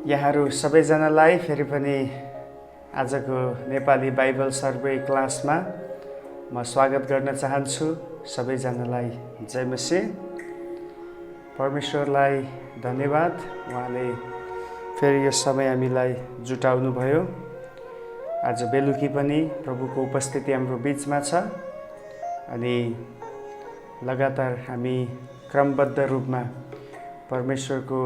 यहाँहरू सबैजनालाई फेरि पनि आजको नेपाली बाइबल सर्वे क्लासमा म स्वागत गर्न चाहन्छु। सबैजनालाई जय मसीह। परमेश्वरलाई धन्यवाद, उहाँले फेरि यो समय हामीलाई जुटाउनु भयो। आज बेलुकी पनि प्रभुको उपस्थिति हाम्रो बीचमा छ अनि लगातार हामी क्रमबद्ध रूपमा परमेश्वरको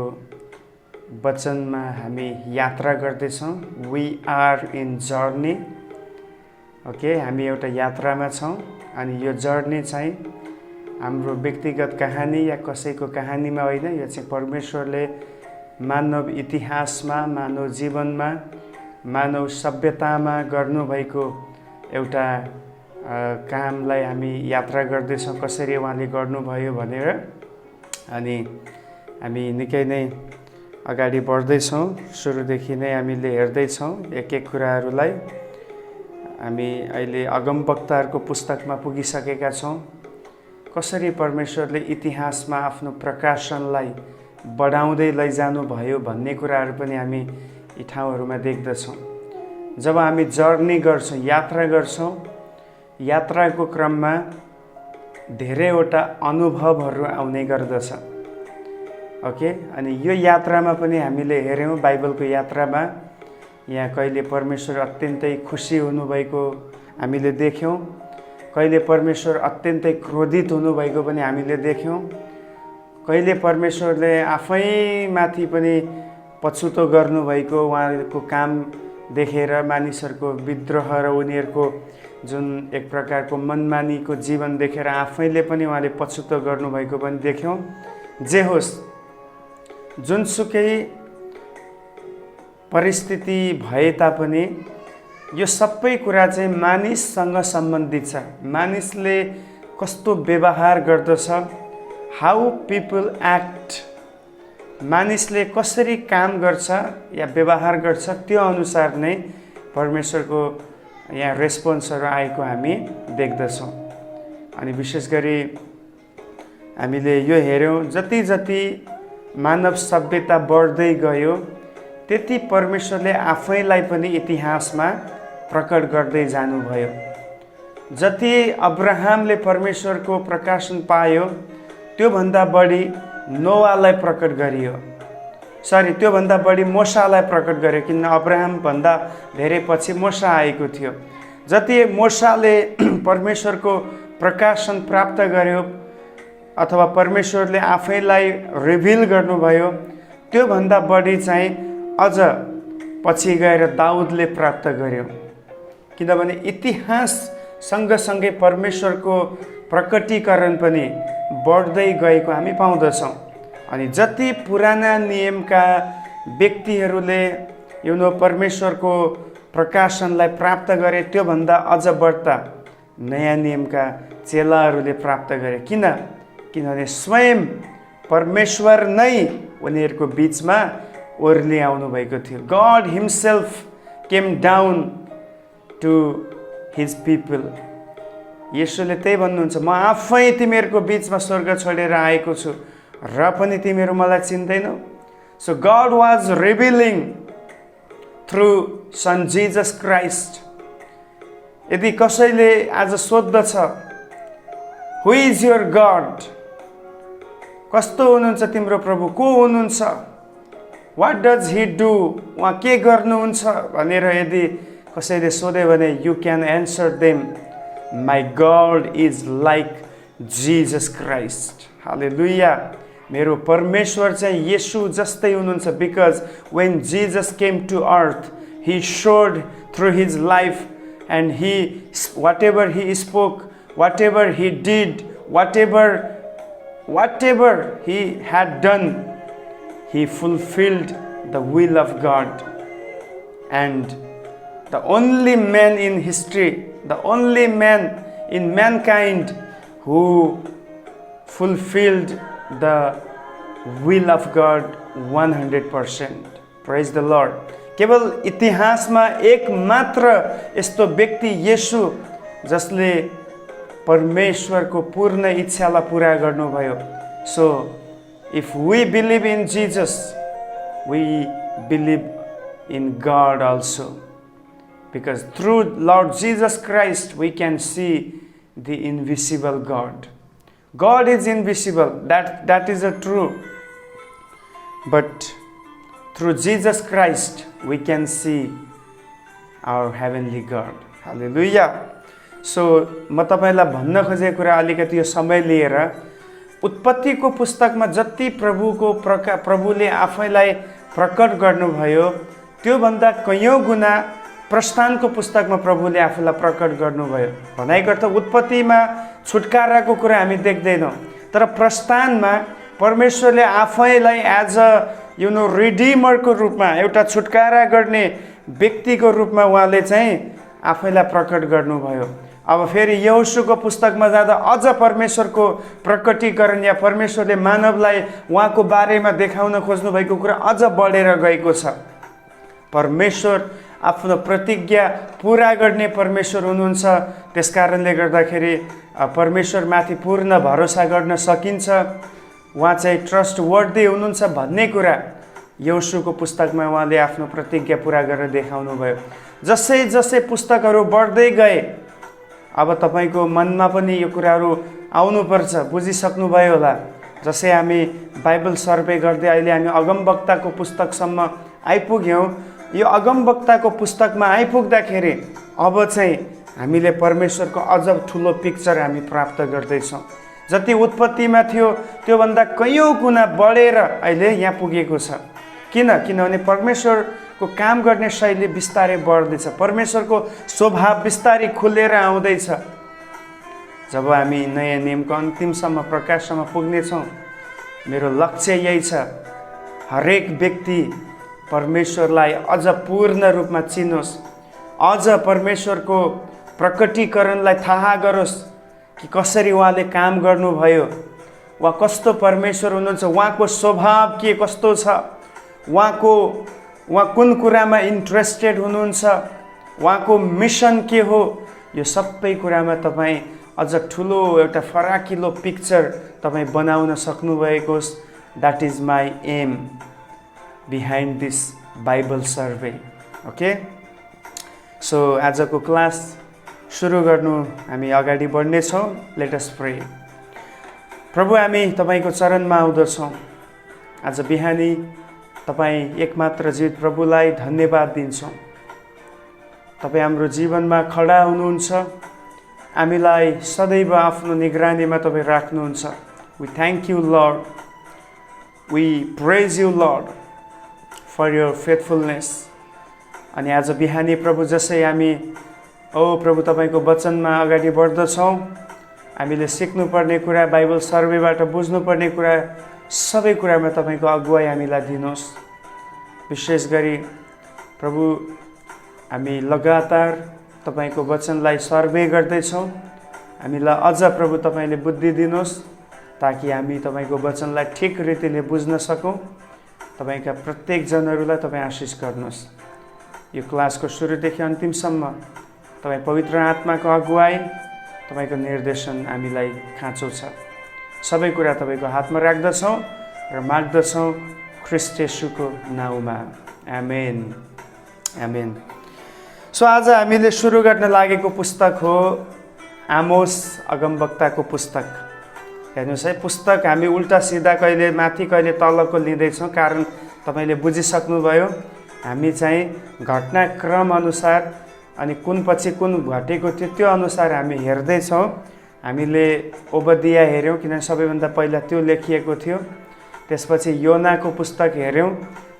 वचनमा हामी यात्रा गर्दैछौँ। We are in journey. Okay, हामी एउटा यात्रामा छौँ अनि यो जर्नी चाहिँ हाम्रो व्यक्तिगत कहानी या कसैको कहानीमा होइन। यो चाहिँ परमेश्वरले मानव इतिहासमा, मानव जीवनमा, मानव सभ्यतामा गर्नुभएको एउटा कामलाई हामी यात्रा गर्दैछौँ, कसरी उहाँले गर्नुभयो भनेर। अनि हामी निकै नै अगाडि बढ्दैछौँ। सुरुदेखि नै हामीले हेर्दैछौँ एक एक कुराहरूलाई। हामी अहिले अगमवक्ताहरूको पुस्तकमा पुगिसकेका छौँ। कसरी परमेश्वरले इतिहासमा आफ्नो प्रकाशनलाई बढाउँदै लैजानु भयो भन्ने कुराहरू पनि हामी यी ठाउँहरूमा देख्दछौँ। जब हामी जर्नी गर्छौँ, यात्रा गर्छौँ, यात्राको क्रममा धेरैवटा अनुभवहरू आउने गर्दछ। ओके, अनि यो यात्रामा पनि हामीले हेऱ्यौँ, बाइबलको यात्रामा यहाँ कहिले परमेश्वर अत्यन्तै खुसी हुनुभएको हामीले देख्यौँ, कहिले परमेश्वर अत्यन्तै क्रोधित हुनुभएको पनि हामीले देख्यौँ, कहिले परमेश्वरले आफैमाथि पनि पछुतो गर्नुभएको उहाँको काम देखेर मानिसहरूको विद्रोह र उनीहरूको जुन एक प्रकारको मनमानीको जीवन देखेर आफैले पनि उहाँले पछुतो गर्नुभएको पनि देख्यौँ। जे होस्, जुनसुकै परिस्थिति भए तापनि यो सबै कुरा चाहिँ मानिससँग सम्बन्धित छ। मानिसले कस्तो व्यवहार गर्दछ, हाउ पिपल एक्ट, मानिसले कसरी काम गर्छ या व्यवहार गर्छ, त्यो अनुसार नै परमेश्वरको यहाँ रेस्पोन्सहरू आएको हामी देख्दछौँ। अनि विशेष गरी हामीले यो हेऱ्यौँ, जति जति मानव सभ्यता बढ्दै गयो त्यति परमेश्वरले आफैलाई पनि इतिहासमा प्रकट गर्दै जानुभयो। जति अब्राहमले परमेश्वरको प्रकाशन पायो त्योभन्दा बढी नोवालाई प्रकट गरियो। त्योभन्दा बढी मोसालाई प्रकट गर्यो, किन अब्राहमभन्दा धेरै पछि मोसा आएको थियो। जति मोसाले परमेश्वरको प्रकाशन प्राप्त गर्यो अथवा परमेश्वरले आफैलाई रिभिल गर्नुभयो, त्योभन्दा बढी चाहिँ अझ पछि गएर दाउदले प्राप्त गर्यो। किनभने इतिहास सँगसँगै परमेश्वरको प्रकटीकरण पनि बढ्दै गएको हामी पाउँदछौँ। अनि जति पुराना नियमका व्यक्तिहरूले परमेश्वरको प्रकाशनलाई प्राप्त गरे त्योभन्दा अझ बढ्ता नयाँ नियमका चेलाहरूले प्राप्त गरे। किनभने स्वयं परमेश्वर नै उनीहरूको बिचमा ओर्ली आउनु भएको थियो। God himself came down to his people. येशूले त्यही भन्नुहुन्छ, म आफै तिमीहरूको बिचमा स्वर्ग छोडेर आएको छु र पनि तिमीहरू मलाई चिन्दैनौ। So God was revealing through son Jesus Christ. यदि कसैले आज सोध्दछ, हु इज योर गॉड, कस्तो हुनुहुन्छ तिम्रो प्रभु, को हुनुहुन्छ, वाट डज ही डू, उहाँ के गर्नुहुन्छ भनेर यदि कसैले सोध्यो भने you can answer them, my God is like Jesus Christ. Hallelujah. मेरो परमेश्वर चाहिँ येशू जस्तै हुनुहुन्छ। Because when Jesus came to earth, he showed through his life and he whatever he spoke, whatever he did, whatever he had done, he fulfilled the will of God. And the only man in history, the only man in mankind who fulfilled the will of God 100%. Praise the Lord. केवल इतिहासमा एक मात्र यस्तो व्यक्ति येशू जसले परमेश्वरको पूर्ण इच्छालाई पुरा गर्नुभयो। So if we believe in Jesus, we believe in God also. Because through Lord Jesus Christ, we can see the invisible God. God is invisible, that is a true. But through Jesus Christ, we can see our heavenly God. Hallelujah. So, म तपाईलाई भन्न खोजेको कुरा अलिकति यो समय लिएर उत्पत्तिको पुस्तकमा जति प्रभुले आफैलाई प्रकट गर्नुभयो त्यो भन्दा कयौं गुना प्रस्थानको पुस्तकमा प्रभुले आफूलाई प्रकट गर्नुभयो। भनाइको अर्थ उत्पत्तिमा छुटकाराको कुरा हामी देख्दैनौँ, तर प्रस्थानमा परमेश्वरले आफैलाई एज अ रिडिमरको रूपमा, एउटा छुटकारा गर्ने व्यक्तिको रूपमा उहाँले चाहिँ आफैलाई प्रकट गर्नुभयो। अब फेरि यहोशूको पुस्तकमा जाँदा अझ परमेश्वरको प्रकटीकरण या परमेश्वरले मानवलाई उहाँको बारेमा देखाउन खोज्नु भएको कुरा अझ बढेर गएको छ। परमेश्वर आफ्नो प्रतिज्ञा पूरा गर्ने परमेश्वर हुनुहुन्छ। त्यसकारणले गर्दाखेरि परमेश्वरमाथि पूर्ण भरोसा गर्न सकिन्छ। उहाँ चाहिँ ट्रस्ट वर्दी हुनुहुन्छ भन्ने कुरा यहोशूको पुस्तकमा उहाँले आफ्नो प्रतिज्ञा पूरा गरेर देखाउनु भयो। जसै जसै पुस्तकहरू बढ्दै गए अब तपाईको मनमा पनि यो कुराहरू आउनुपर्छ, बुझिसक्नुभयो होला। जसै हामी बाइबल सर्वे गर्दै अहिले हामी अगमवक्ताको पुस्तकसम्म आइपुग्यौँ। यो अगमवक्ताको पुस्तकमा आइपुग्दाखेरि अब चाहिँ हामीले परमेश्वरको अझ ठुलो पिक्चर हामी प्राप्त गर्दैछौँ। जति उत्पत्तिमा थियो त्योभन्दा कयौं गुना बढेर अहिले यहाँ पुगेको छ। किनभने परमेश्वरको काम गर्ने शैली बिस्तारै बढ्दैछ, परमेश्वरको स्वभाव बिस्तारै खुलेर आउँदैछ। जब हामी नयाँ नियमको अन्तिमसम्म प्रकाशसम्म पुग्नेछौँ, मेरो लक्ष्य यही छ, हरेक व्यक्ति परमेश्वरलाई अझ पूर्ण रूपमा चिनोस्, अझ परमेश्वरको प्रकटीकरणलाई थाहा गरोस् कि कसरी उहाँले काम गर्नुभयो, उहाँ कस्तो परमेश्वर हुनुहुन्छ, उहाँको स्वभाव के कस्तो छ, उहाँ कुन कुरामा इन्ट्रेस्टेड हुनुहुन्छ, उहाँको मिसन के हो। यो सबै कुरामा तपाईँ अझ ठुलो एउटा फराकिलो पिक्चर तपाईँ बनाउन सक्नुभएको होस्। That is my aim behind this Bible survey. Okay, so आजको क्लास सुरु गर्नु हामी अगाडि बढ्नेछौँ। Let us pray. प्रभु, हामी तपाईँको चरणमा आउँदछौँ। आज बिहानी तपाईँ एकमात्र जीवित प्रभुलाई धन्यवाद दिन्छौँ। तपाईँ हाम्रो जीवनमा खडा हुनुहुन्छ, हामीलाई सदैव आफ्नो निगरानीमा तपाईँ राख्नुहुन्छ। We thank you Lord, we praise you Lord for your faithfulness. अनि आज बिहानी प्रभु जसै हामी प्रभु तपाईँको वचनमा अगाडि बढ्दछौँ, हामीले सिक्नुपर्ने कुरा, बाइबल सर्वेबाट बुझ्नुपर्ने कुरा, सबै कुरामा तपाईँको अगुवाई हामीलाई दिनुहोस्। विशेष गरी प्रभु हामी लगातार तपाईँको वचनलाई सर्वे गर्दैछौँ, हामीलाई अझ प्रभु तपाईँले बुद्धि दिनुहोस् ताकि हामी तपाईँको वचनलाई ठिक रीतिले बुझ्न सकौँ। तपाईँका प्रत्येक जनहरूलाई तपाईँ आशिष गर्नुहोस्। यो क्लासको सुरुदेखि अन्तिमसम्म तपाईँ पवित्र आत्माको अगुवाई, तपाईँको निर्देशन हामीलाई खाँचो छ। सबै कुरा तपाईँको हातमा राख्दछौँ र माग्दछौँ ख्रीष्ट येशूको नाउँमा, आमेन, आमेन। सो आज हामीले सुरु गर्न लागेको पुस्तक हो आमोस अगमवक्ताको पुस्तक। हेर्नुहोस् है, पुस्तक हामी उल्टा सिधा कहिले माथि कहिले तलको लिँदैछौँ, कारण तपाईँले बुझिसक्नुभयो। हामी चाहिँ घटनाक्रम अनुसार अनि कुन पछि कुन घटेको थियो त्यो अनुसार हामी हेर्दैछौँ। हामीले ओबदिया हेऱ्यौँ किनभने सबैभन्दा पहिला त्यो लेखिएको थियो। त्यसपछि योनाको पुस्तक हेऱ्यौँ,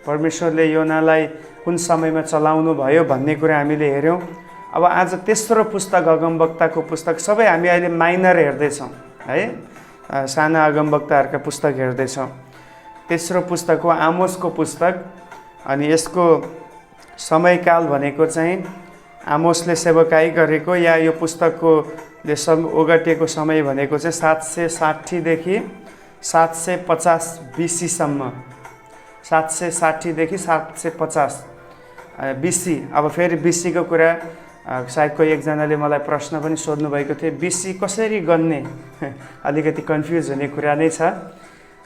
परमेश्वरले योनालाई कुन समयमा चलाउनु भयो भन्ने कुरा हामीले हेऱ्यौँ। अब आज तेस्रो पुस्तक अगमवक्ताको पुस्तक, सबै हामी अहिले माइनर हेर्दैछौँ है, साना अगमवक्ताहरूका पुस्तक हेर्दैछौँ। तेस्रो पुस्तक हो आमोसको पुस्तक। अनि यसको समयकाल भनेको चाहिँ आमोसले सेवकाई गरेको या यो पुस्तकको ओगटेको समय भनेको चाहिँ 760 देखि 750 BC-सम्म, 760 देखि 750 BC। अब फेरि BC को कुरा सायद कोही एकजनाले मलाई प्रश्न पनि सोध्नु भएको थियो, BC कसरी गन्ने, अलिकति कन्फ्युज हुने कुरा नै छ।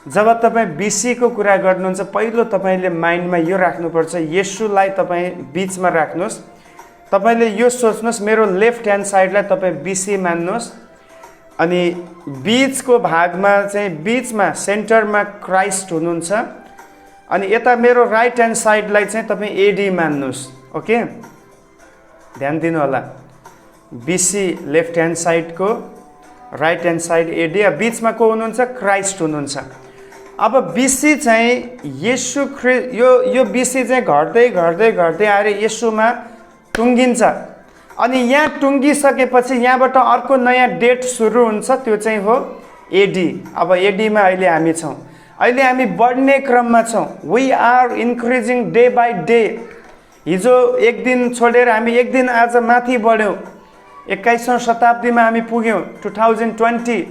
जब तपाईँ बिसीको कुरा गर्नुहुन्छ पहिलो तपाईँले माइन्डमा यो राख्नुपर्छ, येशूलाई तपाईँ बिचमा राख्नुहोस्। तपाईँले यो सोच्नुहोस् मेरो लेफ्ट ह्यान्ड साइडलाई तपाईँ बिसी मान्नुहोस्, अनि बिचको भागमा चाहिँ बिचमा सेन्टरमा क्राइस्ट हुनुहुन्छ, अनि यता मेरो राइट ह्यान्ड साइडलाई चाहिँ तपाईँ एडी मान्नुहोस्। ओके, ध्यान दिनु होला। बिसी लेफ्ट ह्यान्ड साइडको, राइट ह्यान्ड साइड एडी, बिचमा को हुनुहुन्छ? क्राइस्ट हुनुहुन्छ। अब बिसी चाहिँ येशू यो बिसी चाहिँ घट्दै घट्दै घट्दै आएर येशूमा टुङ्गिन्छ, अनि यहाँ टुङ्गिसकेपछि यहाँबाट अर्को नयाँ डेट सुरु हुन्छ, त्यो चाहिँ हो एडी। अब एडीमा अहिले हामी छौँ, अहिले हामी बढ्ने क्रममा छौँ। We are increasing day by day. हिजो एक दिन छोडेर हामी एक दिन आज माथि बढ्यौँ, 21औं शताब्दीमा हामी पुग्यौँ 2020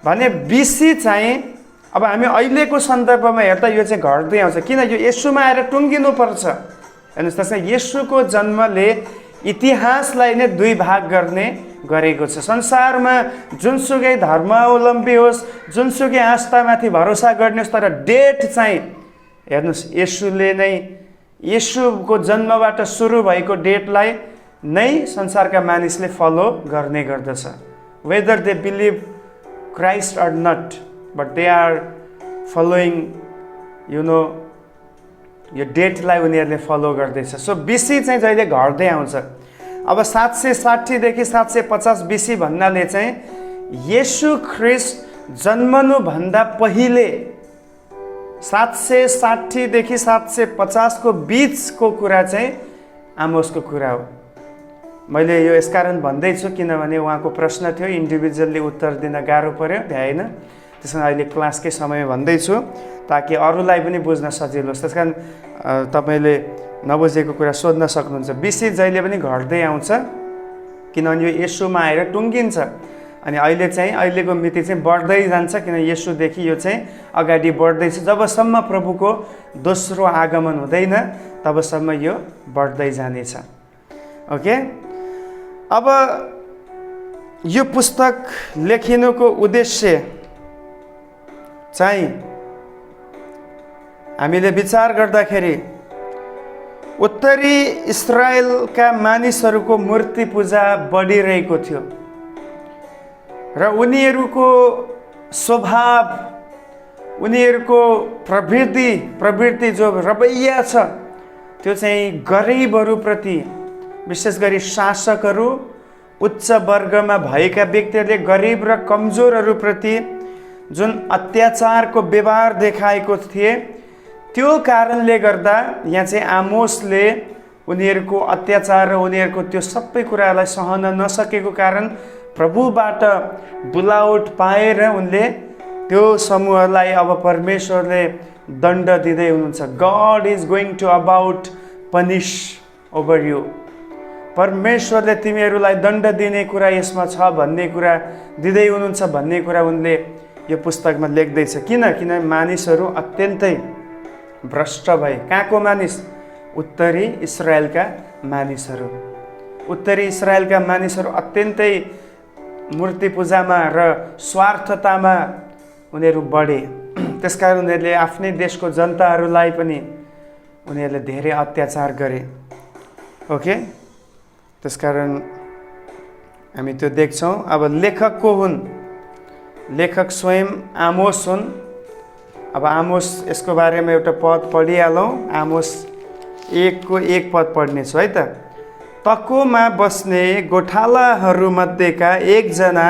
भने बिसी चाहिँ अब हामी अहिलेको सन्दर्भमा हेर्दा यो चाहिँ घट्दै आउँछ, किन? यो येशूमा आएर टुङ्गिनुपर्छ। हेर्नुहोस्, त्यसमा येशूको जन्मले इतिहासलाई नै दुई भाग गर्ने गरेको छ। संसारमा जुनसुकै धर्मावलम्बी होस्, जुनसुकै आस्थामाथि भरोसा गर्ने होस्, तर डेट चाहिँ हेर्नुहोस् येशूले नै, येशूको जन्मबाट सुरु भएको डेटलाई नै संसारका मानिसले फलो गर्ने गर्दछ। Whether they believe Christ or not, but they are following यो डेटलाई उनीहरूले फलो गर्दैछ। सो बिसी चाहिँ जहिले घट्दै आउँछ। अब 760 देखि 750 बिसी भन्नाले चाहिँ येशू ख्रिस्ट जन्मनुभन्दा पहिले 760 देखि 750 को बिचको कुरा चाहिँ आमोसको कुरा हो। मैले यो यसकारण भन्दैछु किनभने उहाँको प्रश्न थियो, इन्डिभिजुअली उत्तर दिन गाह्रो पर्यो, भ्याएन। त्यसमा अहिले क्लासकै समय भन्दैछु ताकि अरूलाई पनि बुझ्न सजिलो होस्। त्यसकारण तपाईँले नबुझेको कुरा सोध्न सक्नुहुन्छ। बिसी जहिले पनि घट्दै आउँछ किनभने यो येशूमा आएर टुङ्गिन्छ, अनि अहिले चाहिँ अहिलेको मिति चाहिँ बढ्दै जान्छ, किन येशूदेखि यो चाहिँ अगाडि बढ्दैछ। जबसम्म प्रभुको दोस्रो आगमन हुँदैन तबसम्म यो बढ्दै जानेछ। ओके, अब यो पुस्तक लेखिनुको उद्देश्य चाहिँ हामीले विचार गर्दाखेरि उत्तरी इस्राएलका मानिसहरूको मूर्ति पूजा बढिरहेको थियो र उनीहरूको स्वभाव, उनीहरूको प्रवृत्ति जो रवैया छ त्यो चाहिँ गरिबहरूप्रति, विशेष गरी शासकहरू, उच्च वर्गमा भएका व्यक्तिहरूले गरिब र कमजोरहरूप्रति जुन अत्याचारको व्यवहार देखाएको थिए, त्यो कारणले गर्दा यहाँ चाहिँ आमोसले उनीहरूको अत्याचार र उनीहरूको त्यो सबै कुरालाई सहन नसकेको कारण प्रभुबाट बुलावट पाएर उनले त्यो समूहलाई अब परमेश्वरले दण्ड दिँदै हुनुहुन्छ। God is going to about punish over you. परमेश्वरले तिमीहरूलाई दण्ड दिने कुरा यसमा छ भन्ने कुरा दिँदै हुनुहुन्छ भन्ने कुरा उनले यो पुस्तकमा लेख्दैछ। किन मानिसहरू अत्यन्तै भ्रष्ट भए। कहाँको मानिस? उत्तरी इस्राएलका मानिसहरू। उत्तरी इस्राएलका मानिसहरू अत्यन्तै मूर्ति पूजामा र स्वार्थतामा उनीहरू बढे। त्यसकारण उनीहरूले आफ्नै देशको जनताहरूलाई पनि उनीहरूले धेरै अत्याचार गरे। ओके, त्यसकारण हामी त्यो देख्छौँ। अब लेखक को हुन्? लेखक स्वयं आमोस हुन्। अब आमोस, यसको बारेमा एउटा पद पढिहालौँ। आमोस 1:1 पद पढ्नेछु है त। तकोमा बस्ने गोठालाहरूमध्येका एकजना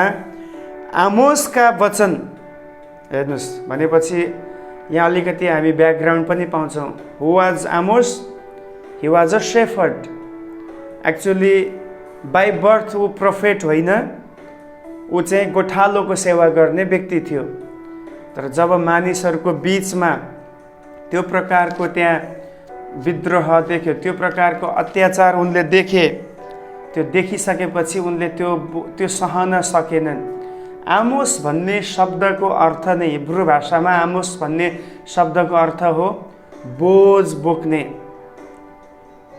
आमोसका वचन, हेर्नुहोस् भनेपछि यहाँ अलिकति हामी ब्याकग्राउन्ड पनि पाउँछौँ। Who was Amos? He was a shepherd. Actually by birth ऊ प्रोफेट होइन, ऊ चाहिँ गोठालोको सेवा गर्ने व्यक्ति थियो। तर जब मानिसहरूको बिचमा त्यो प्रकारको त्यहाँ विद्रोह देख्यो, त्यो प्रकारको अत्याचार उनले देखे, त्यो देखिसकेपछि उनले त्यो सहन सकेनन्। आमोस भन्ने शब्दको अर्थ नै, हिब्रू भाषामा आमोस भन्ने शब्दको अर्थ हो बोझ बोक्ने,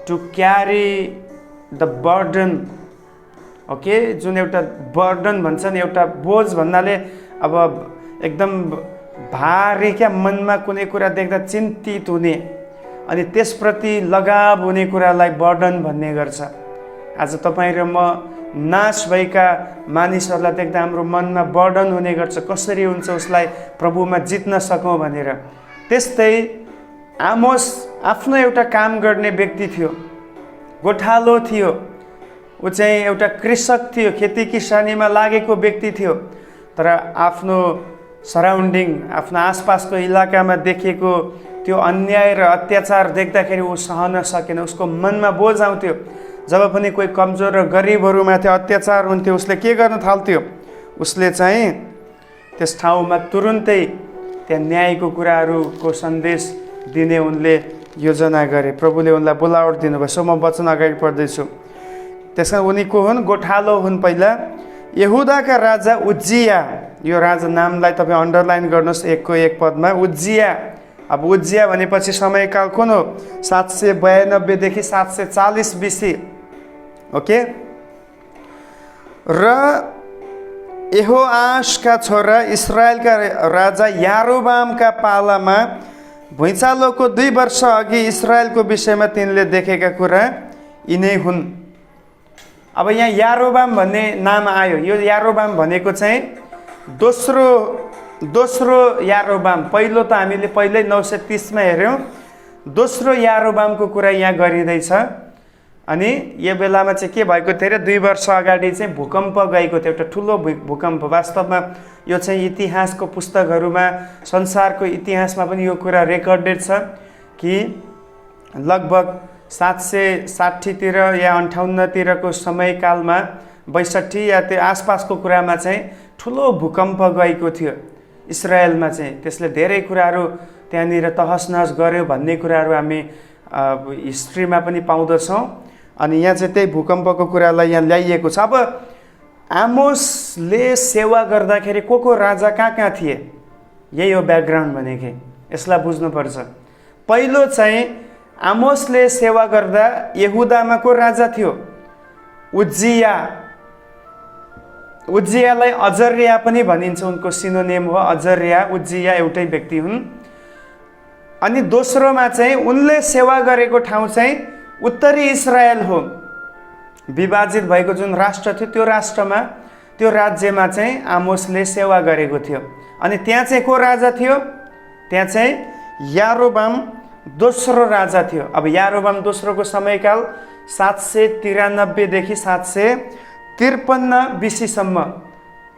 to carry the burden. Okay, जुन एउटा बर्डन भन्छन्, एउटा बोझ भन्नाले अब एकदम भारी क्या मनमा कुनै कुरा देख्दा चिन्तित हुने अनि त्यसप्रति लगाव हुने कुरालाई बर्डन भन्ने गर्छ। आज तपाईँ र म नाश भएका मानिसहरूलाई देख्दा हाम्रो मनमा बर्डन हुने गर्छ, कसरी हुन्छ उसलाई प्रभुमा जित्न सकौँ भनेर। त्यस्तै आमोस आफ्नो एउटा काम गर्ने व्यक्ति थियो, गोठालो थियो, ऊ चाहिँ एउटा कृषक थियो, खेती किसानीमा लागेको व्यक्ति थियो। तर आफ्नो सराउन्डिङ, आफ्नो आसपासको इलाकामा देखेको त्यो अन्याय र अत्याचार देख्दाखेरि ऊ सहन सकेन, उसको मनमा बोझ आउँथ्यो। जब पनि कोही कमजोर र गरिबहरूमाथि अत्याचार हुन्थ्यो उसले के गर्न थाल्थ्यो, उसले चाहिँ त्यस ठाउँमा तुरुन्तै त्यहाँ न्यायको कुराहरूको सन्देश दिने उनले योजना गरे। प्रभुले उनलाई बोलावट दिनुभयो। सो म वचन अगाडि पढ्दैछु। त्यसमा उनी को हुन्? गोठालो हुन्। पहिला यहुदाका राजा उज्जिया, यो राजा नामलाई तपाईँ अन्डरलाइन गर्नुहोस्, एकको एक पदमा उज्जिया। अब उज्जिया भनेपछि समयकाल कुन हो? 792 देखि 740 BC। ओके। र यहोआशका छोरा इस्राएलका राजा यारोबामका पालामा भुइँचालोको 2 वर्ष अघि इस्राएलको विषयमा तिनले देखेका कुरा यिनै हुन्। अब यहाँ यारोबाम भन्ने नाम आयो। यो यारोबाम भनेको चाहिँ दोस्रो यारोबाम। पहिलो त हामीले पहिल्यै 930 हेऱ्यौँ। दोस्रो यारोबामको कुरा यहाँ गरिँदैछ। अनि यो बेलामा चाहिँ के भएको थियो अरे, 2 वर्ष अगाडि चाहिँ भूकम्प गएको थियो, एउटा ठुलो भूकम्प। वास्तवमा यो चाहिँ इतिहासको पुस्तकहरूमा, संसारको इतिहासमा पनि यो कुरा रेकर्डेड छ कि लगभग 760 या 58 समयकालमा 62 या त्यो आसपासको कुरामा चाहिँ ठुलो भूकम्प गएको थियो इस्राएलमा चाहिँ। त्यसले धेरै कुराहरू त्यहाँनिर तहस नहस गर्यो भन्ने कुराहरू हामी हिस्ट्रीमा पनि पाउँदछौँ। अनि यहाँ चाहिँ त्यही भूकम्पको कुरालाई यहाँ ल्याइएको छ। अब आमोसले सेवा गर्दाखेरि को राजा कहाँ थिए, यही हो ब्याकग्राउन्ड भनेकै। यसलाई बुझ्नुपर्छ। पहिलो चाहिँ आमोसले सेवा गर्दा यहुदामा को राजा थियो? उज्जिया। उज्जियालाई अजर्या पनि भनिन्छ, उनको सिनोनिम हो अजर्या। उज्जिया एउटै व्यक्ति हुन्। अनि दोस्रोमा चाहिँ उनले सेवा गरेको ठाउँ चाहिँ उत्तरी इस्राएल हो। विभाजित भएको जुन राष्ट्र थियो त्यो राष्ट्रमा, त्यो राज्यमा चाहिँ आमोसले सेवा गरेको थियो। अनि त्यहाँ चाहिँ को राजा थियो? त्यहाँ चाहिँ यारोबाम दोस्रो राजा थियो। अब यारोबाम दोस्रोको समयकाल 793 देखि 753 BC सम्म,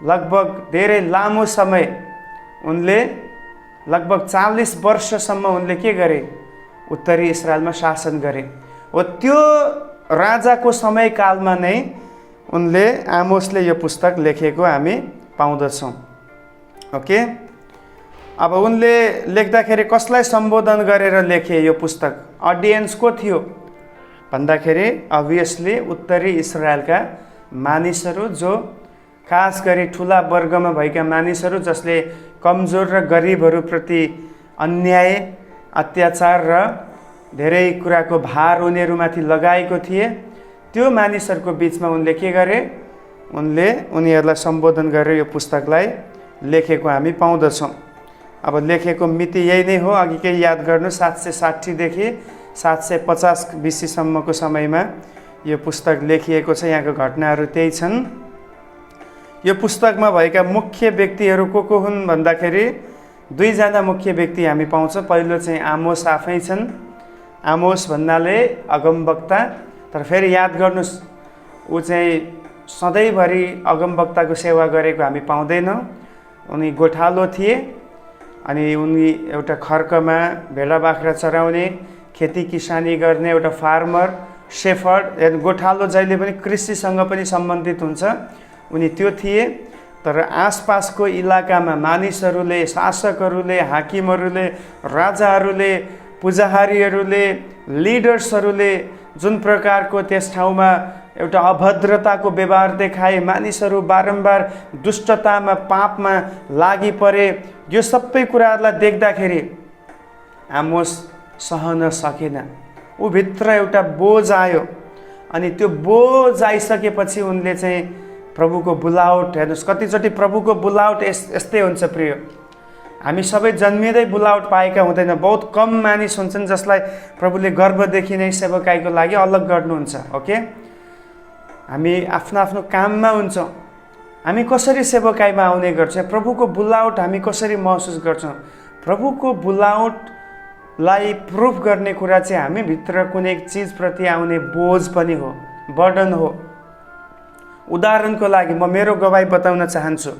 लगभग धेरै लामो समय उनले, लगभग 40 वर्षसम्म उनले के गरे? उत्तरी इस्राएलमा शासन गरे। हो त्यो राजाको समयकालमा नै उनले, आमोसले यो पुस्तक लेखेको हामी पाउँदछौँ। ओके। अब उनले लेख्दाखेरि कसलाई सम्बोधन गरेर लेखे यो पुस्तक? अडियन्स को थियो भन्दाखेरि अभियसली उत्तरी इस्राएलका मानिसहरू, जो खास गरी ठुला वर्गमा भएका मानिसहरू, जसले कमजोर र गरिबहरूप्रति अन्याय, अत्याचार र धेरै कुराको भार उनीहरूमाथि लगाएको थिए। त्यो मानिसहरूको बिचमा उनले के गरे? उनले उनीहरूलाई सम्बोधन गरेर यो पुस्तकलाई लेखेको हामी पाउँदछौँ। अब लेखेको मिति यही नै हो, अघि केही याद गर्नु, 760 देखि 750 BC सम्मको समयमा यो पुस्तक लेखिएको छ। यहाँको घटनाहरू त्यही छन्। यो पुस्तकमा भएका मुख्य व्यक्तिहरू को हुन् भन्दाखेरि 2 जना मुख्य व्यक्ति हामी पाउँछौँ। पहिलो चाहिँ आमोस आफै छन्। आमोस भन्नाले अगमवक्ता। तर फेरि याद गर्नुहोस्, ऊ चाहिँ सधैँभरि अगमवक्ताको सेवा गरेको हामी पाउँदैनौँ। उनी गोठालो थिए। अनि उनी एउटा खर्कमा भेडा बाख्रा चराउने, खेती किसानी गर्ने एउटा फार्मर, शेफर्ड। गोठालो जहिले पनि कृषिसँग पनि सम्बन्धित हुन्छ, उनी त्यो थिए। तर आसपासको इलाकामा मानिसहरूले, शासकहरूले, हाकिमहरूले, राजाहरूले, पुजाहारीहरूले, लिडर्सहरूले जुन प्रकारको त्यस ठाउँमा एउटा अभद्रताको व्यवहार देखाए, मानिसहरू बारम्बार दुष्टतामा, पापमा लागि परे, यो सबै कुराहरूलाई देख्दाखेरि आमोस सहन सकेन। ऊ भित्र एउटा बोझ आयो। अनि त्यो बोझ आइसकेपछि उनले चाहिँ प्रभुको बुलावट, हेर्नुहोस् कतिचोटि प्रभुको बुलावट यस्तै हुन्छ प्रिय। हामी सबै जन्मिँदै बुलावट पाएका हुँदैन। बहुत कम मानिस हुन्छन् जसलाई प्रभुले गर्भदेखि नै सेवकाईको लागि अलग गर्नुहुन्छ। ओके, हामी आफ्नो आफ्नो काममा हुन्छौँ। हामी कसरी सेवकाईमा आउने गर्छौँ? प्रभुको बुलावट हामी कसरी महसुस गर्छौँ? प्रभुको बुलावटलाई प्रुफ गर्ने कुरा चाहिँ हामीभित्र कुनै चिजप्रति आउने बोझ पनि हो, बर्डन हो। उदाहरणको लागि म मेरो गवाई बताउन चाहन्छु।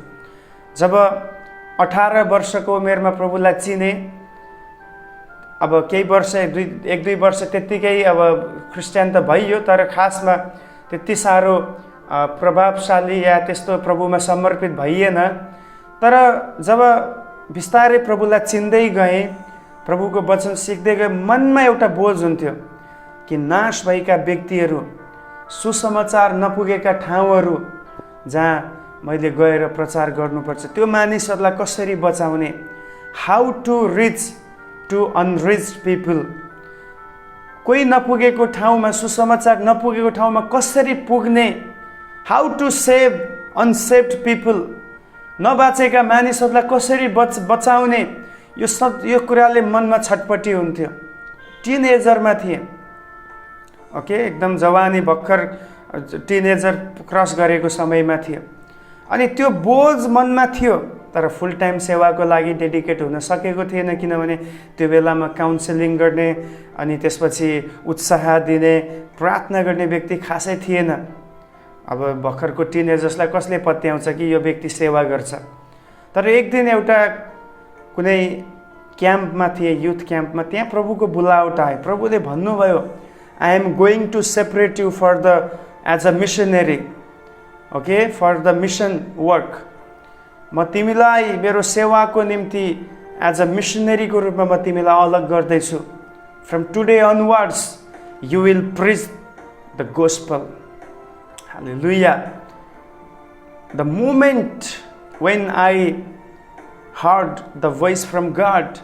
जब 18 वर्षको उमेरमा प्रभुलाई चिने, अब केही वर्ष, एक दुई वर्ष त्यत्तिकै अब क्रिस्चियन त भइयो, तर खासमा त्यति साह्रो प्रभावशाली या त्यस्तो प्रभुमा समर्पित भइएन। तर जब बिस्तारै प्रभुलाई चिन्दै गएँ, प्रभुको वचन सिक्दै गएँ, मनमा एउटा बोझ हुन्थ्यो कि नाश भएका व्यक्तिहरू, सुसमाचार नपुगेका ठाउँहरू जहाँ मैले गएर प्रचार गर्नुपर्छ, त्यो मानिसहरूलाई कसरी बचाउने, how to reach to unreached people. कोही नपुगेको ठाउँमा, सुसमाचार नपुगेको ठाउँमा कसरी पुग्ने, how to save unsaved people, नबाचेका मानिसहरूलाई कसरी बचाउने, यो कुराले मनमा छटपटी हुन्थ्यो। टिनएजरमा थिएँ। ओके, एकदम जवानी भर्खर टिनएजर क्रस गरेको समयमा थियो। अनि त्यो बोझ मनमा थियो, तर फुल टाइम सेवाको लागि डेडिकेट हुन सकेको थिएन, किनभने त्यो बेलामा काउन्सिलिङ गर्ने अनि त्यसपछि उत्साह दिने, प्रार्थना गर्ने व्यक्ति खासै थिएन। अब भर्खरको टिनेजर्सलाई कसले पत्याउँछ कि यो व्यक्ति सेवा गर्छ? तर एक दिन एउटा कुनै क्याम्पमा थिए, युथ क्याम्पमा, त्यहाँ प्रभुको बुलावट आयो। प्रभुले भन्नुभयो, I am going to separate you for the as a missionary, okay, for the mission work. म तिमीलाई मेरो सेवाको निम्ति एज अ मिसनरीको रूपमा म तिमीलाई अलग गर्दैछु। From today onwards you will preach the gospel. Hallelujah. The moment when I heard the voice from God,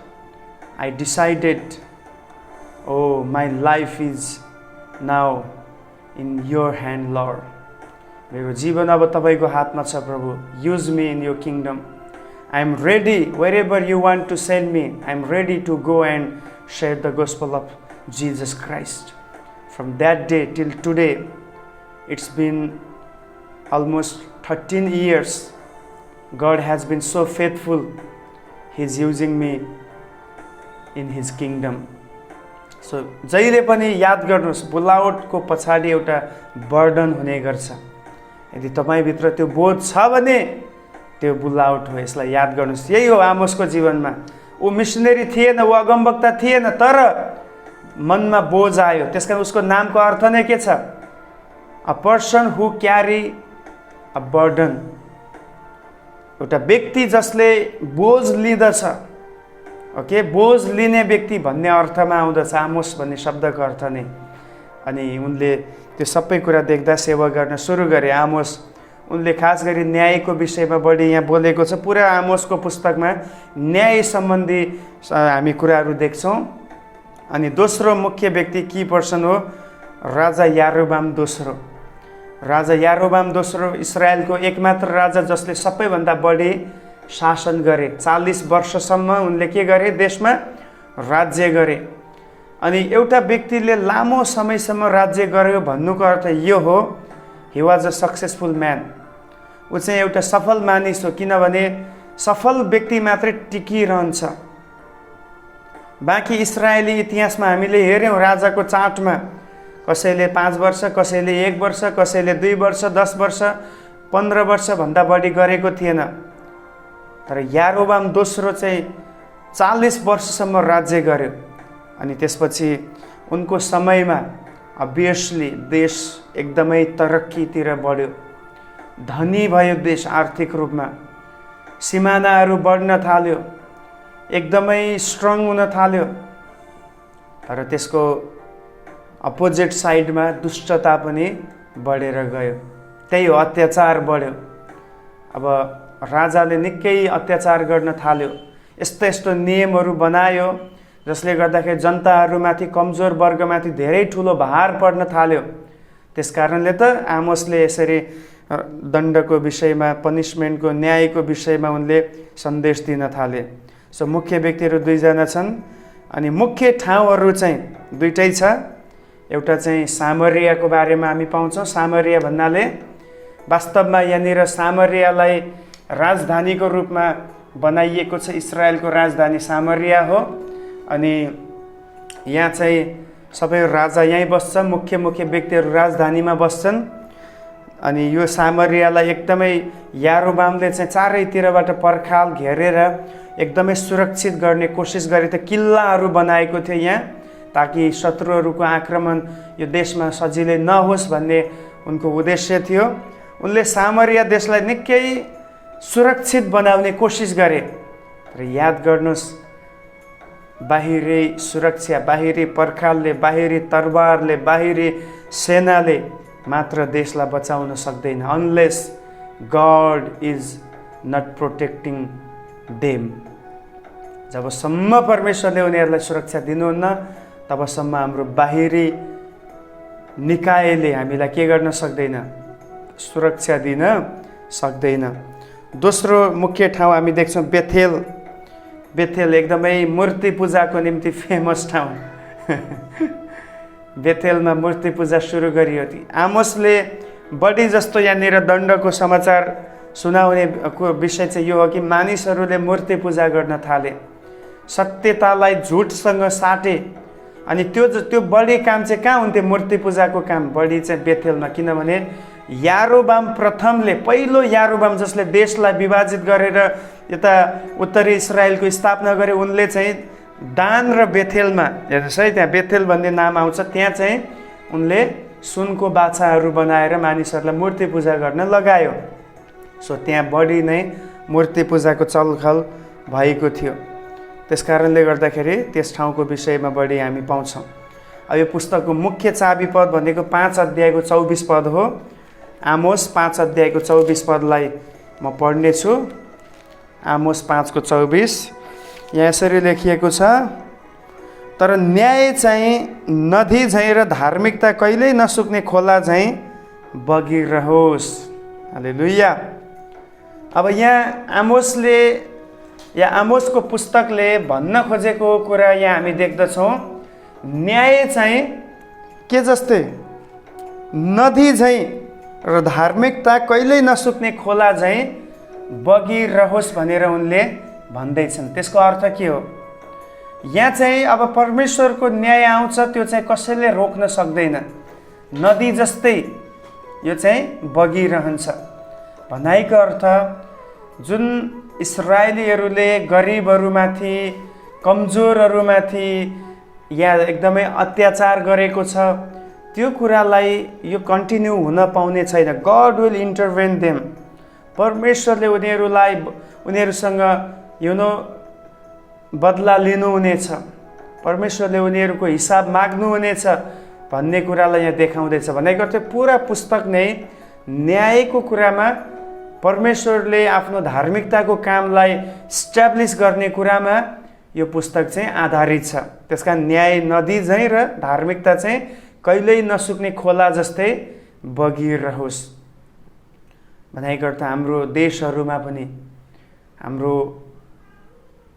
I decided, oh, my life is now in your hand, Lord. मेरो जीवन अब तपाईको हातमा छ प्रभु. Use me in your kingdom. I am ready wherever you want to send me. I am ready to go and share the gospel of Jesus Christ. From that day till today, it's been almost 13 years. God has been so faithful. He's using me in His kingdom. So जहिले पनि याद गर्नुहोस्, बुलावटको पछाडि एउटा burden हुने गर्छ. यदि तपाईभित्र त्यो बोझ छ भने त्यो बुलावट हो. यसलाई याद गर्नुहोस्. यही हो आमोसको जीवनमा. ऊ मिसनरी थिएन, ऊ अगमवक्ता थिएन, तर मनमा बोझ आयो. त्यसकारण उसको नामको अर्थ नै के छ? A person who carry a burden. एउटा व्यक्ति जसले बोझ लिँदछ. ओके, बोझ लिने व्यक्ति भन्ने अर्थमा आउँदछ आमोस भन्ने शब्दको अर्थ नै. अनि उनले त्यो सबै कुरा देख्दा सेवा गर्न सुरु गरे. आमोस उनले खास गरी न्यायको विषयमा बढी यहाँ बोलेको छ. पुरा आमोसको पुस्तकमा न्याय सम्बन्धी हामी कुराहरू देख्छौँ. अनि दोस्रो मुख्य व्यक्ति की पर्सन हो? राजा यारोबाम दोस्रो. राजा यारोबाम दोस्रो इस्रायलको एकमात्र राजा जसले सबैभन्दा बढी शासन गरे. 40 वर्षसम्म उनले के गरे? देशमा राज्य गरे. अनि एउटा व्यक्तिले लामो समयसम्म राज्य गर्यो भन्नुको अर्थ यो हो, he was a successful man. ऊ चाहिँ एउटा सफल मानिस हो. किनभने सफल व्यक्ति मात्रै टिकिरहन्छ. बाँकी इस्रायली इतिहासमा हामीले हेऱ्यौँ राजाको चार्टमा कसैले 5 वर्ष, कसैले 1 वर्ष, कसैले 2 वर्ष, 10 वर्ष, 15 वर्षभन्दा बढी गरेको थिएन. तर यारोबाम दोस्रो चाहिँ 40 वर्षसम्म राज्य गर्यो. अनि त्यसपछि उनको समयमा अभियसली देश एकदमै तरक्कीतिर बढ्यो. धनी भयो देश आर्थिक रूपमा. सिमानाहरू बढ्न थाल्यो. एकदमै स्ट्रङ हुन थाल्यो. तर त्यसको अपोजिट साइडमा दुष्टता पनि बढेर गयो. त्यही हो, अत्याचार बढ्यो. अब राजाले निकै अत्याचार गर्न थाल्यो. यस्तो यस्तो नियमहरू बनायो जसले गर्दाखेरि जनताहरूमाथि, कमजोर वर्गमाथि धेरै ठुलो भार पर्न थाल्यो. त्यसकारणले त आमोसले यसरी दण्डको विषयमा, पनिसमेन्टको, न्यायको विषयमा उनले सन्देश दिन थाले. सो मुख्य व्यक्तिहरू दुईजना छन् अनि मुख्य ठाउँहरू चाहिँ दुईटै छ। एउटा चाहिँ सामरियाको बारेमा हामी पाउँछौँ। सामरिया भन्नाले वास्तवमा यहाँनिर सामरियालाई राजधानीको रूपमा बनाइएको छ। इस्रायलको राजधानी सामरिया हो अनि यहाँ चाहिँ सबै राजा यहीँ बस्छ, मुख्य मुख्य व्यक्तिहरू राजधानीमा बस्छन्। अनि यो सामरियालाई एकदमै यारोबामले चाहिँ चारैतिरबाट पर्खाल घेरेर एकदमै सुरक्षित गर्ने कोसिस गरे थियो। किल्लाहरू बनाएको थियो यहाँ, ताकि शत्रुहरूको आक्रमण यो देशमा सजिलै नहोस् भन्ने उनको उद्देश्य थियो। उनले सामरिया देशलाई निकै सुरक्षित बनाउने कोसिस गरे। र याद गर्नुहोस्, बाहिरी सुरक्षा, बाहिरी पर्खालले, बाहिरी तरबारले, बाहिरी सेनाले मात्र देशलाई बचाउन सक्दैन, unless God is not protecting them. जबसम्म परमेश्वरले उनीहरूलाई सुरक्षा दिनुहुन्न तबसम्म हाम्रो बाहिरी निकायले हामीलाई के गर्न सक्दैन, सुरक्षा दिन सक्दैन। दोस्रो मुख्य ठाउँ हामी देख्छौँ बेथेल। बेथेल एकदमै मूर्ति पूजाको निम्ति फेमस ठाउँ। बेथेलमा मूर्ति पूजा सुरु गरियो। आमोसले बढी जस्तो यहाँनिर दण्डको समाचार सुनाउने विषय चाहिँ यो हो कि मानिसहरूले मूर्ति पूजा गर्न थाले, सत्यतालाई झुटसँग साटे। अनि त्यो बढी काम चाहिँ कहाँ हुन्थ्यो? मूर्ति पूजाको काम बढी चाहिँ बेथेलमा। किनभने यारोबाम प्रथमले, पहिलो यारोबाम जसले देशलाई विभाजित गरेर यता उत्तरी इस्रायलको स्थापना गरे, उनले चाहिँ दान र बेथेलमा, हेर्नुहोस् है, त्यहाँ बेथेल भन्ने नाम आउँछ, त्यहाँ चाहिँ उनले सुनको बाछाहरू बनाएर मानिसहरूलाई मूर्ति पूजा गर्न लगायो। सो त्यहाँ बढी नै मूर्ति पूजाको चलखल भएको थियो। त्यस कारणले गर्दाखेरि त्यस ठाउँको विषयमा बढी हामी पाउँछौँ। अब यो पुस्तकको मुख्य चाबी पद भनेको 5 अध्यायको 24 पद हो। आमोस 5 अध्यायको 24 पदलाई म पढ्नेछु। आमोस 5 को 24 यहाँ यसरी लेखिएको छ, तर न्याय चाहिँ नदी झैँ र धार्मिकता कहिल्यै नसुक्ने खोला झैँ बगिरहोस्। हालेलुया। अब यहाँ आमोसले या आमोसको पुस्तकले भन्न खोजेको कुरा यहाँ हामी देख्दछौँ, न्याय चाहिँ के जस्तै नदी झैँ र धार्मिकता कहिल्यै नसुक्ने खोला झैँ बगिरहोस् भनेर उनले भन्दैछन्। त्यसको अर्थ के हो? यहाँ चाहिँ अब परमेश्वरको न्याय आउँछ, त्यो चाहिँ कसैले रोक्न सक्दैन। नदी जस्तै यो चाहिँ बगिरहन्छ। भनाइको अर्थ, जुन इस्रायलीहरूले गरिबहरूमाथि, कमजोरहरूमाथि या एकदमै अत्याचार गरेको छ, त्यो कुरालाई यो कन्टिन्यू हुन पाउने छैन। God will intervene them. परमेश्वरले उनीहरूसँग बदला लिनुहुनेछ, परमेश्वरले उनीहरूको हिसाब माग्नुहुनेछ भन्ने कुरालाई यहाँ देखाउँदैछ। भनेको अर्थ पुरा पुस्तक नै न्यायको कुरामा, परमेश्वरले आफ्नो धार्मिकताको कामलाई स्ट्याब्लिस गर्ने कुरामा यो पुस्तक चाहिँ आधारित छ। त्यसका न्याय नदी झैँ र धार्मिकता चाहिँ कहिल्यै नसुक्ने खोला जस्तै बगिरहोस्। भनेको अर्थ हाम्रो देशहरूमा पनि, हाम्रो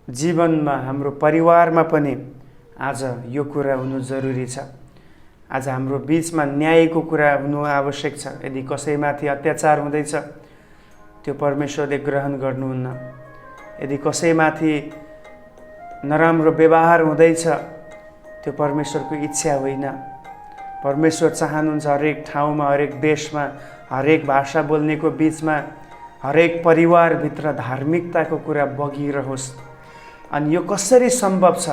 जीवनमा, हाम्रो परिवारमा पनि आज यो कुरा हुनु जरुरी छ। आज हाम्रो बीचमा न्यायको कुरा हुनु आवश्यक छ। यदि कसैमाथि अत्याचार हुँदैछ, त्यो परमेश्वरले ग्रहण गर्नुहुन्न। यदि कसैमाथि नराम्रो व्यवहार हुँदैछ, त्यो परमेश्वरको इच्छा होइन। परमेश्वर चाहनुहुन्छ हरेक ठाउँमा, हरेक देशमा, हरेक भाषा बोल्नेको बीचमा, हरेक परिवारभित्र धार्मिकताको कुरा बगिरहोस्। अनि यो कसरी सम्भव छ?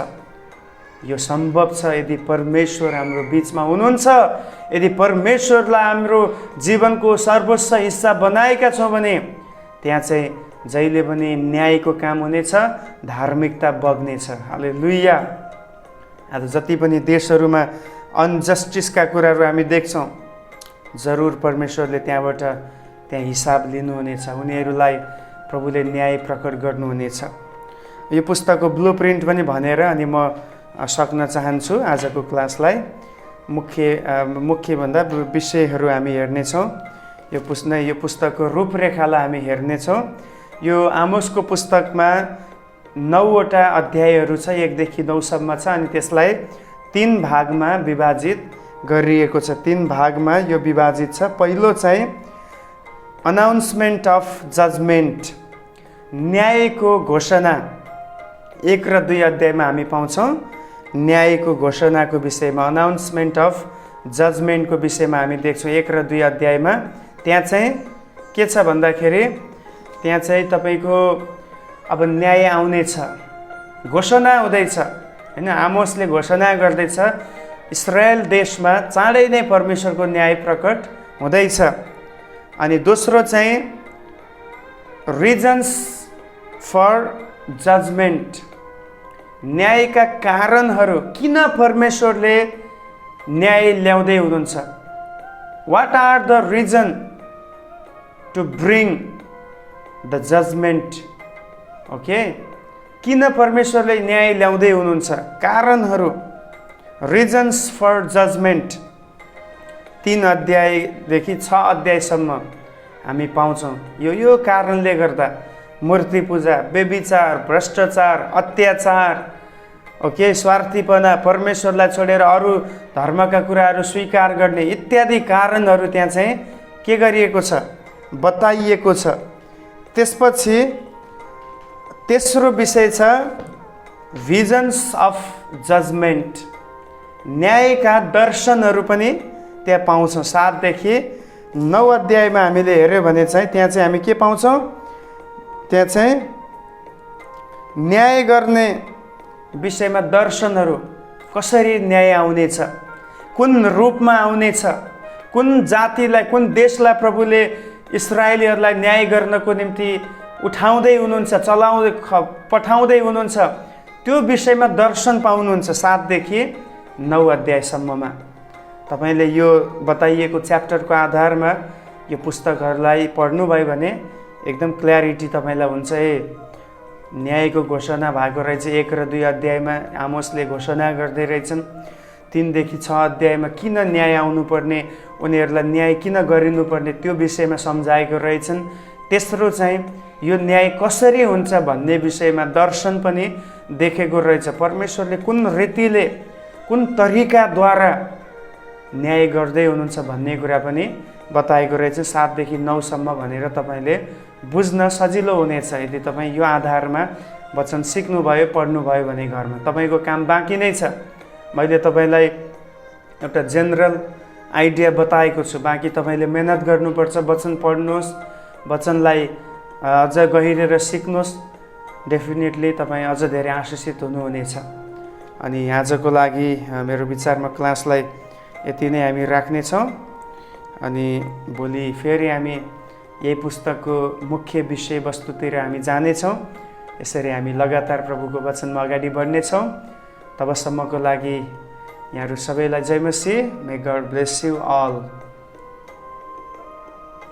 यो सम्भव छ यदि परमेश्वर हाम्रो बीचमा हुनुहुन्छ, यदि परमेश्वरलाई हाम्रो जीवनको सर्वोच्च हिस्सा बनाएका छौँ भने त्यहाँ चाहिँ जहिले पनि न्यायको काम हुनेछ, धार्मिकता बग्नेछ। हालेलुया। आज जति पनि देशहरूमा अनजस्टिसका कुराहरू हामी देख्छौँ, जरुर परमेश्वरले त्यहाँ हिसाब लिनुहुनेछ। उनीहरूलाई प्रभुले न्याय प्रकट गर्नुहुनेछ। यो पुस्तकको ब्लुप्रिन्ट पनि भनेर अनि म सक्न चाहन्छु आजको क्लासलाई। मुख्यभन्दा विषयहरू हामी हेर्नेछौँ। यो पुस्तकको रूपरेखालाई हामी हेर्नेछौँ। यो आमोसको पुस्तकमा 9वटा अध्यायहरू छ, 1 देखि 9 सम्म छ अनि त्यसलाई 3 भागमा विभाजित गरिएको छ। 3 भागमा यो विभाजित छ। पहिलो चाहिँ अनाउन्समेन्ट अफ जजमेन्ट, न्यायको घोषणा। 1 र 2 अध्यायमा हामी पाउँछौँ न्यायको घोषणाको विषयमा, अनाउन्समेन्ट अफ जजमेन्टको विषयमा हामी देख्छौँ 1 र 2 अध्यायमा। त्यहाँ चाहिँ के छ भन्दाखेरि त्यहाँ चाहिँ तपाईँको अब न्याय आउनेछ, घोषणा हुँदैछ हैन। आमोसले घोषणा गर्दैछ इस्रायल देशमा चाँडै नै परमेश्वरको न्याय प्रकट हुँदैछ। अनि दोस्रो चाहिँ रिजन्स फर जजमेन्ट, न्यायका कारणहरू, किन परमेश्वरले न्याय ल्याउँदै हुनुहुन्छ। What are the reason to bring the judgement, okay, किन परमेश्वरले न्याय ल्याउँदै हुनुहुन्छ, कारणहरू, रिजन्स फर जजमेन्ट। 3 अध्यायदेखि 6 अध्यायसम्म हामी पाउँछौँ यो कारणले गर्दा मूर्ति पूजा, व्यभिचार, भ्रष्टाचार, अत्याचार, ओके, स्वार्थीपना, परमेश्वरलाई छोडेर अरू धर्मका कुराहरू स्वीकार गर्ने इत्यादि कारणहरू त्यहाँ चाहिँ के गरिएको छ, बताइएको छ। त्यसपछि तेस्रो विषय छ भिजन्स अफ जजमेन्ट, न्यायका दर्शनहरू पनि त्यहाँ पाउँछौँ। 7 देखि 9 अध्यायमा हामीले हेऱ्यौँ भने चाहिँ त्यहाँ चाहिँ हामी के पाउँछौँ, त्यहाँ चाहिँ न्याय गर्ने विषयमा दर्शनहरू, कसरी न्याय आउनेछ, कुन रूपमा आउनेछ, कुन जातिलाई, कुन देशलाई प्रभुले इस्राएलीहरूलाई न्याय गर्नको निम्ति उठाउँदै हुनुहुन्छ, पठाउँदै हुनुहुन्छ, त्यो विषयमा दर्शन पाउनुहुन्छ 7 देखि 9 अध्यायसम्ममा। तपाईँले यो बताइएको च्याप्टरको आधारमा यो पुस्तकहरूलाई पढ्नुभयो भने एकदम क्ल्यारिटी तपाईँलाई हुन्छ। न्यायको घोषणा भएको रहेछ 1 र 2 अध्यायमा आमोसले घोषणा गर्दै रहेछन्। 3 देखि 6 अध्यायमा किन न्याय आउनुपर्ने, उनीहरूलाई न्याय किन गरिनुपर्ने त्यो विषयमा सम्झाएको रहेछन्। तेस्रो चाहिँ यो न्याय कसरी हुन्छ भन्ने विषयमा दर्शन पनि देखेको रहेछ। परमेश्वरले कुन रीतिले, कुन तरिकाद्वारा न्याय गर्दै हुनुहुन्छ भन्ने कुरा पनि बताएको रहेछ 7 देखि 9 सम्म भनेर तपाईँले बुझ्न सजिलो हुनेछ यदि तपाईँ यो आधारमा वचन सिक्नुभयो, पढ्नुभयो भने घरमा। तपाईँको काम बाँकी नै छ। मैले तपाईँलाई एउटा जेनरल आइडिया बताएको छु, बाँकी तपाईँले मेहनत गर्नुपर्छ। वचन पढ्नुहोस्, वचनलाई अझ गहिरेर सिक्नुहोस्, डेफिनेटली तपाईँ अझ धेरै आशिषित हुनुहुनेछ। अनि आजको लागि मेरो विचारमा क्लासलाई यति नै हामी राख्नेछौँ। अनि भोलि फेरि हामी यही पुस्तकको मुख्य विषयवस्तुतिर हामी जानेछौँ। यसरी हामी लगातार प्रभुको वचनमा अगाडि बढ्नेछौँ। तबसम्मको लागि यहाँहरू सबैलाई जय मसीह। May God bless you all.